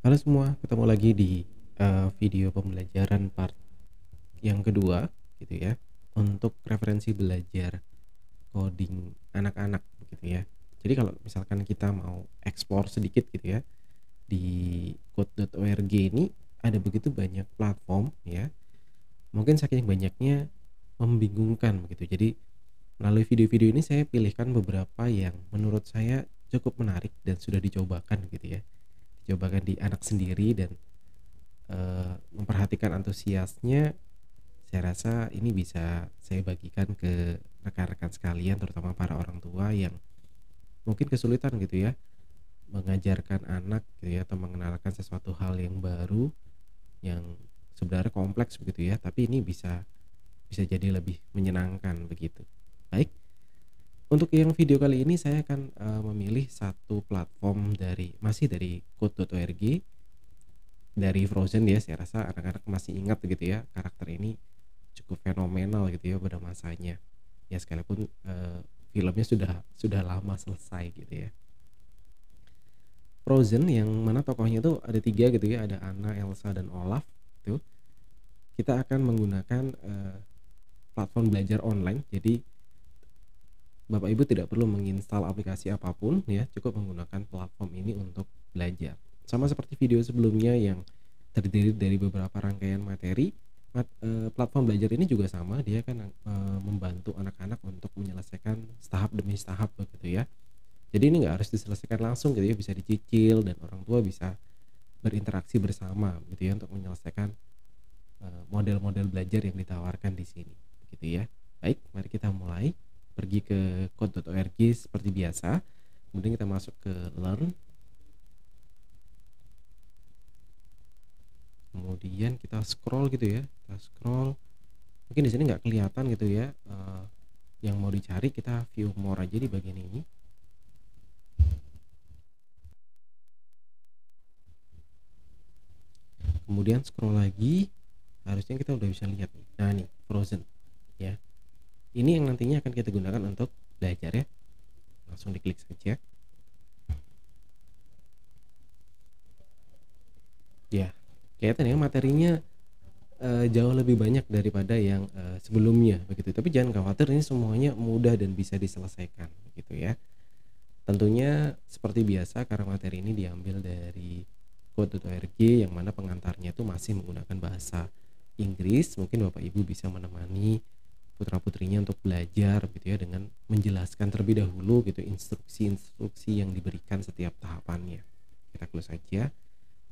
Halo semua, ketemu lagi di video pembelajaran part yang kedua gitu ya, untuk referensi belajar coding anak-anak gitu ya. Jadi kalau misalkan kita mau explore sedikit gitu ya, di code.org ini ada begitu banyak platform ya, mungkin saking banyaknya membingungkan begitu. Jadi melalui video-video ini saya pilihkan beberapa yang menurut saya cukup menarik dan sudah dicobakan gitu ya. Dicobakan di anak sendiri dan memperhatikan antusiasnya, saya rasa ini bisa saya bagikan ke rekan-rekan sekalian, terutama para orang tua yang mungkin kesulitan gitu ya, mengajarkan anak gitu ya, atau mengenalkan sesuatu hal yang baru, yang sebenarnya kompleks begitu ya, tapi ini bisa bisa jadi lebih menyenangkan begitu. Baik, untuk yang video kali ini saya akan, memilih satu platform masih dari Code.org, dari Frozen ya, saya rasa anak-anak masih ingat gitu ya, karakter ini cukup fenomenal gitu ya pada masanya. Ya sekalipun, filmnya sudah lama selesai gitu ya. Frozen yang mana tokohnya tuh ada 3 gitu ya, ada Anna, Elsa, dan Olaf itu. Kita akan menggunakan, platform belajar online. Jadi Bapak Ibu tidak perlu menginstal aplikasi apapun ya, cukup menggunakan platform ini untuk belajar. Sama seperti video sebelumnya yang terdiri dari beberapa rangkaian materi, platform belajar ini juga sama, dia kan, membantu anak-anak untuk menyelesaikan tahap demi tahap begitu ya. Jadi ini nggak harus diselesaikan langsung gitu ya, bisa dicicil dan orang tua bisa berinteraksi bersama gitu ya untuk menyelesaikan, model-model belajar yang ditawarkan di sini, gitu ya. Baik, mari kita mulai. Pergi ke code.org seperti biasa, kemudian kita masuk ke learn, kemudian kita scroll gitu ya, kita scroll. Mungkin di sini nggak kelihatan gitu ya, yang mau dicari, kita view more aja di bagian ini. Kemudian scroll lagi, harusnya kita udah bisa lihat nih. Nah nih, Frozen ya. Ini yang nantinya akan kita gunakan untuk belajar ya. Langsung diklik saja. Ya, kelihatan ya materinya jauh lebih banyak daripada yang, sebelumnya begitu. Tapi jangan khawatir, ini semuanya mudah dan bisa diselesaikan gitu ya. Tentunya seperti biasa karena materi ini diambil dari Code.org yang mana pengantarnya itu masih menggunakan bahasa Inggris, mungkin Bapak Ibu bisa menemani putra-putrinya untuk belajar gitu ya dengan menjelaskan terlebih dahulu gitu instruksi-instruksi yang diberikan setiap tahapannya. Kita close saja.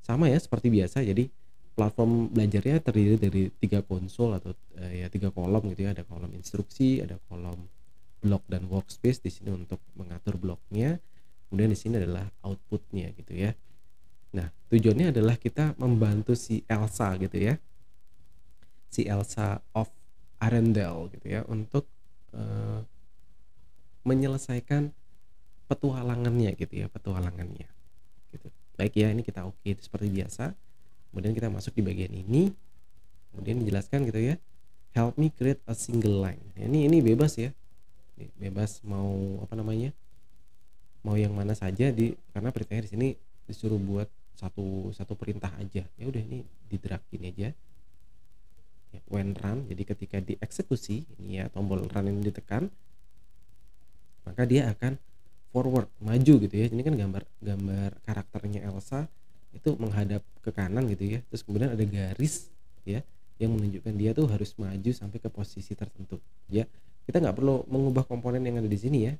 Sama ya seperti biasa, jadi platform belajarnya terdiri dari 3 konsol atau, ya 3 kolom gitu ya, ada kolom instruksi, ada kolom blok dan workspace di sini untuk mengatur bloknya, kemudian di sini adalah outputnya gitu ya. Nah, tujuannya adalah kita membantu si Elsa gitu ya, si Elsa of Arendelle gitu ya, untuk, eee, menyelesaikan petualangannya gitu ya, petualangannya gitu. Baik ya, ini kita oke seperti biasa. Kemudian kita masuk di bagian ini, kemudian dijelaskan gitu ya, help me create a single line. Ini bebas ya, bebas mau apa namanya, mau yang mana saja karena perintahnya di sini disuruh buat satu satu perintah aja. Ya udah ini di drag ini aja. Ya, when run, jadi ketika dieksekusi ini ya tombol run ini ditekan, maka dia akan forward, maju gitu ya. Ini kan gambar gambar karakternya Elsa itu menghadap ke kanan gitu ya. Terus kemudian ada garis ya yang menunjukkan dia tuh harus maju sampai ke posisi tertentu. Ya, kita nggak perlu mengubah komponen yang ada di sini ya.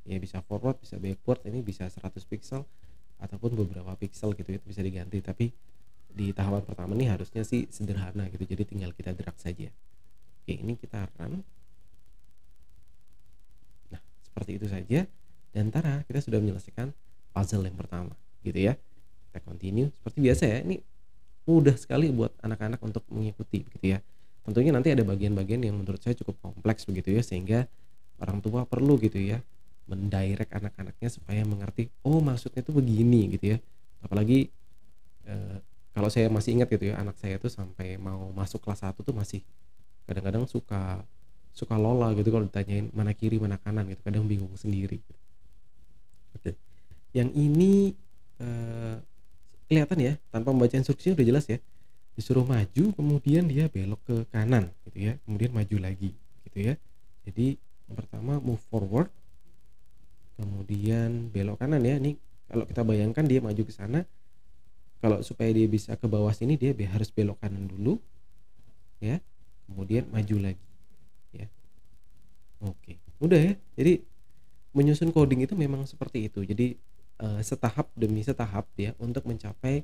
Ya bisa forward, bisa backward, ini bisa 100 pixel ataupun beberapa pixel gitu ya, itu bisa diganti. Tapi di tahapan pertama nih harusnya sih sederhana gitu. Jadi tinggal kita drag saja. Oke, ini kita run. Nah, seperti itu saja. Dan tara, kita sudah menyelesaikan puzzle yang pertama gitu ya. Kita continue seperti biasa ya. Ini mudah sekali buat anak-anak untuk mengikuti begitu ya. Tentunya nanti ada bagian-bagian yang menurut saya cukup kompleks begitu ya, sehingga orang tua perlu gitu ya mendirect anak-anaknya supaya mengerti, oh maksudnya itu begini gitu ya. Apalagi kalau saya masih ingat gitu ya, anak saya tuh sampai mau masuk kelas 1 tuh masih kadang-kadang suka suka lola gitu kalau ditanyain mana kiri mana kanan gitu, kadang bingung sendiri gitu. Oke. Yang ini, eee, kelihatan ya, tanpa membaca instruksinya udah jelas ya. Disuruh maju kemudian dia belok ke kanan gitu ya, kemudian maju lagi gitu ya. Jadi yang pertama move forward, kemudian belok kanan ya. Ini kalau kita bayangkan dia maju ke sana, kalau supaya dia bisa ke bawah sini dia harus belok kanan dulu ya, kemudian maju lagi ya. Oke, mudah ya. Jadi menyusun coding itu memang seperti itu. Jadi setahap demi setahap ya untuk mencapai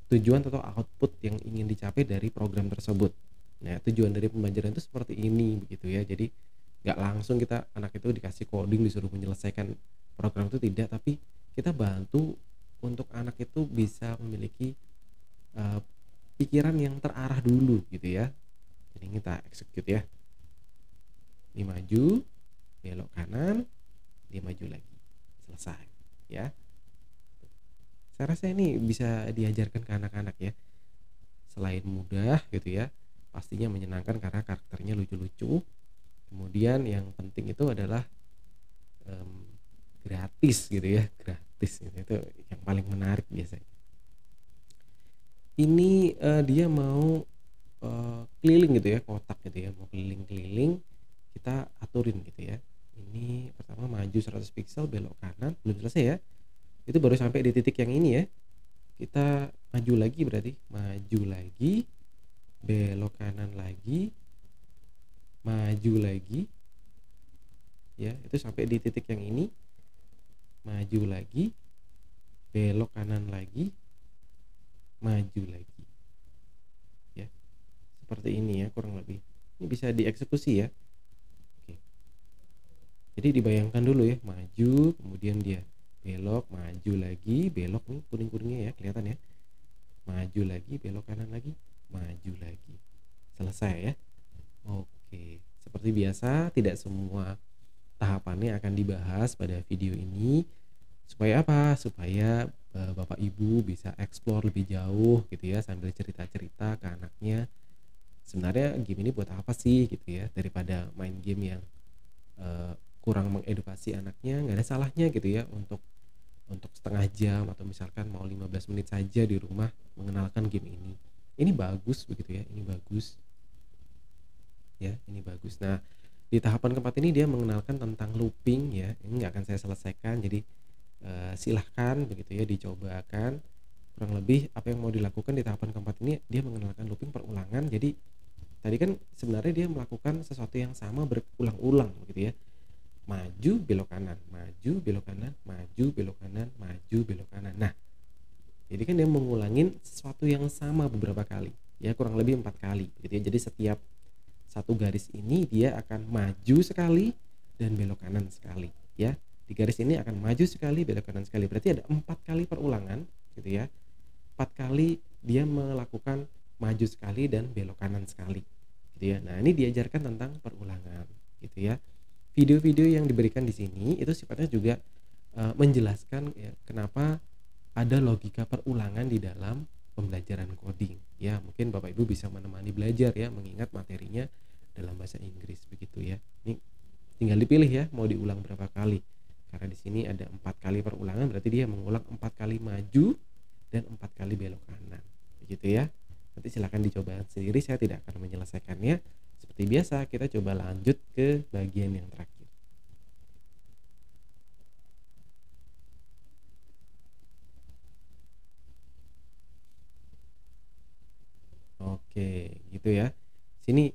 tujuan atau output yang ingin dicapai dari program tersebut. Nah, tujuan dari pembelajaran itu seperti ini begitu ya. Jadi nggak langsung kita anak itu dikasih coding disuruh menyelesaikan program itu, tidak, tapi kita bantu untuk anak itu bisa memiliki eh, pikiran yang terarah dulu gitu ya. Jadi kita execute ya. Ini maju, belok kanan, dia maju lagi. Selesai ya. Saya rasa ini bisa diajarkan ke anak-anak ya. Selain mudah gitu ya, pastinya menyenangkan karena karakternya lucu-lucu. Kemudian yang penting itu adalah em, gratis gitu ya, gratis gitu. Itu yang paling menarik biasanya. Ini dia mau keliling gitu ya, kotak gitu ya, mau keliling-keliling, kita aturin gitu ya. Ini pertama maju 100 pixel belok kanan, belum selesai ya. Itu baru sampai di titik yang ini ya. Kita maju lagi, berarti maju lagi, belok kanan lagi, maju lagi ya. Itu sampai di titik yang ini, maju lagi, belok kanan lagi, maju lagi ya. Seperti ini ya kurang lebih. Ini bisa dieksekusi ya. Oke. Jadi dibayangkan dulu ya, maju kemudian dia belok, maju lagi, belok, nih kuning-kuningnya ya kelihatan ya. Maju lagi, belok kanan lagi, maju lagi. Selesai ya. Oke, seperti biasa tidak semua tahapannya akan dibahas pada video ini. Supaya apa? Supaya Bapak Ibu bisa explore lebih jauh gitu ya, sambil cerita-cerita ke anaknya. Sebenarnya game ini buat apa sih gitu ya, daripada main game yang kurang mengedukasi anaknya, nggak ada salahnya gitu ya untuk setengah jam atau misalkan mau 15 menit saja di rumah mengenalkan game ini. Ini bagus begitu ya, ini bagus ya, ini bagus. Nah, di tahapan keempat ini dia mengenalkan tentang looping ya. Ini nggak akan saya selesaikan, jadi silahkan begitu ya dicobakan. Kurang lebih apa yang mau dilakukan di tahapan keempat ini, dia mengenalkan looping perulangan. Jadi tadi kan sebenarnya dia melakukan sesuatu yang sama berulang-ulang begitu ya. Maju belok kanan, maju belok kanan, maju belok kanan, maju belok kanan. Nah, jadi kan dia mengulangin sesuatu yang sama beberapa kali ya, kurang lebih 4 kali gitu ya. Jadi setiap satu garis ini dia akan maju sekali dan belok kanan sekali ya. Di garis ini akan maju sekali, belok kanan sekali. Berarti ada 4 kali perulangan gitu ya. 4 kali dia melakukan maju sekali dan belok kanan sekali gitu ya. Nah, ini diajarkan tentang perulangan gitu ya. Video-video yang diberikan di sini itu sifatnya juga menjelaskan ya, kenapa ada logika perulangan di dalam pembelajaran coding ya. Mungkin Bapak Ibu bisa menemani belajar ya, mengingat materinya dalam bahasa Inggris begitu ya. Ini tinggal dipilih ya mau diulang berapa kali, karena di sini ada 4 kali perulangan, berarti dia mengulang 4 kali maju dan 4 kali belok kanan begitu ya. Nanti silahkan dicoba sendiri, saya tidak akan menyelesaikannya. Seperti biasa kita coba lanjut ke bagian yang terakhir. Oke gitu ya. Sini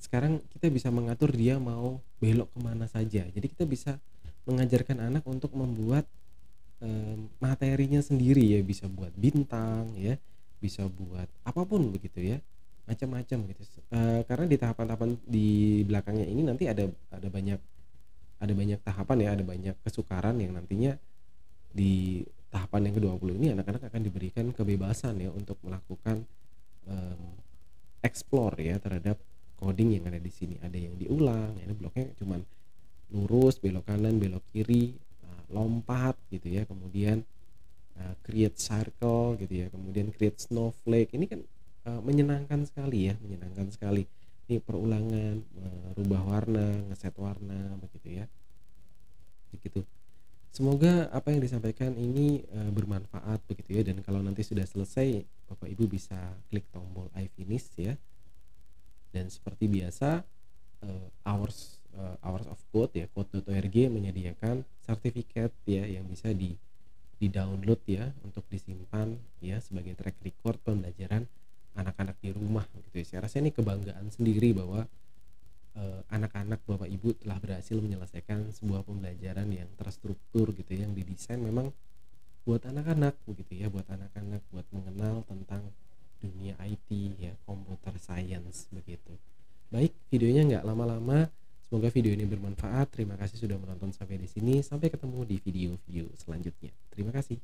sekarang kita bisa mengatur dia mau belok kemana saja. Jadi kita bisa mengajarkan anak untuk membuat materinya sendiri ya, bisa buat bintang ya, bisa buat apapun begitu ya, macam-macam gitu. Karena di tahapan-tahapan di belakangnya ini nanti ada banyak tahapan ya, ada banyak kesukaran yang nantinya di tahapan yang ke-20 ini anak-anak akan diberikan kebebasan ya untuk melakukan explore ya terhadap coding yang ada di sini. Ada yang diulang, ini bloknya cuman lurus, belok kanan, belok kiri, lompat gitu ya, kemudian create circle gitu ya, kemudian create snowflake. Ini kan menyenangkan sekali ya, menyenangkan sekali. Ini perulangan, merubah warna, ngeset warna begitu ya. Begitu. Semoga apa yang disampaikan ini bermanfaat begitu ya, dan kalau nanti sudah selesai Bapak Ibu bisa klik tombol I finish ya. Dan seperti biasa Hours of Code ya, code.org menyediakan sertifikat ya yang bisa di-download ya untuk disimpan ya sebagai track record pembelajaran anak-anak di rumah gitu ya. Saya rasa ini kebanggaan sendiri bahwa anak-anak Bapak Ibu telah berhasil menyelesaikan sebuah pembelajaran yang terstruktur gitu ya, yang didesain memang buat anak-anak begitu ya, buat anak-anak, buat mengenal tentang dunia IT ya, computer science begitu. Baik, videonya nggak lama-lama. Semoga video ini bermanfaat. Terima kasih sudah menonton sampai di sini. Sampai ketemu di video-video selanjutnya. Terima kasih.